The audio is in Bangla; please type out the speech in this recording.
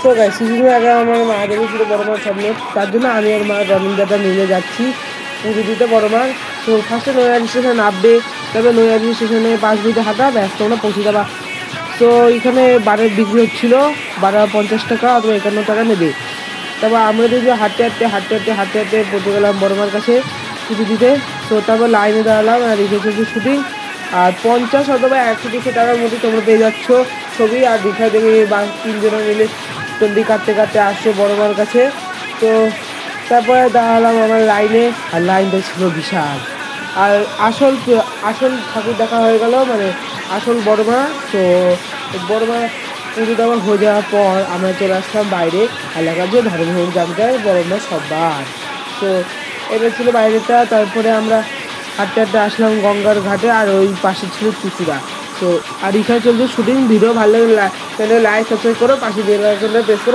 তো গাইস কিছুদিন আগে আমার মা দেখেছিল বড় মার সামনে, তার জন্য আমি আর মা রনিং দাদা মিলে যাচ্ছি পুজো দিতে বড় মার। তো ফার্স্টে নৈহাটি স্টেশনে নামবে, তারপরে নৈহাটি স্টেশনে 5 মিনিটে হাঁটা, ব্যাস তোমরা পৌঁছে যাবা। তো এখানে বারের বিক্রি হচ্ছিল, বারা 50 টাকা অথবা 51 টাকা নেবে। তারপর আমরা দেখি হাঁটতে হাঁটতে হাঁটতে হাঁটতে হাঁটতে হাঁটতে পৌঁছে গেলাম বড় মার কাছে পুজো দিতে। তো তারপর লাইনে দাঁড়ালাম আর রিখে চলছে শুটিং। আর 50 অথবা 100-200 টাকার মধ্যে তোমরা পেয়ে যাচ্ছ ছবি। আর দীঘা থেকে বা 3 জনে মিলে চন্ডি কাটতে কাটতে আসছে বড় মার কাছে। তো তারপরে দাঁড়ালাম আমার লাইনে, আর লাইনটা ছিল বিশাল। আর আসল আসল ঠাকুর দেখা হয়ে গেল, মানে আসল বড় মা। তো বড় মা পুজো দেওয়া হয়ে যাওয়ার পর আমরা চলে আসলাম বাইরে এলাকার যে ধর্মহর জায়গায় বড় মা সবার। তো এটা ছিল বাইরেটা। তারপরে আমরা হাঁটতে হাঁটতে আসলাম গঙ্গার ঘাটে, আর ওই পাশে ছিল চুচুড়া। তো আর এখানে চলছে শুটিং। ভিডিও ভালো লাগলে লাইক সাবস্ক্রাইব করো, পাশে বেল আইকনটা প্রেস করো।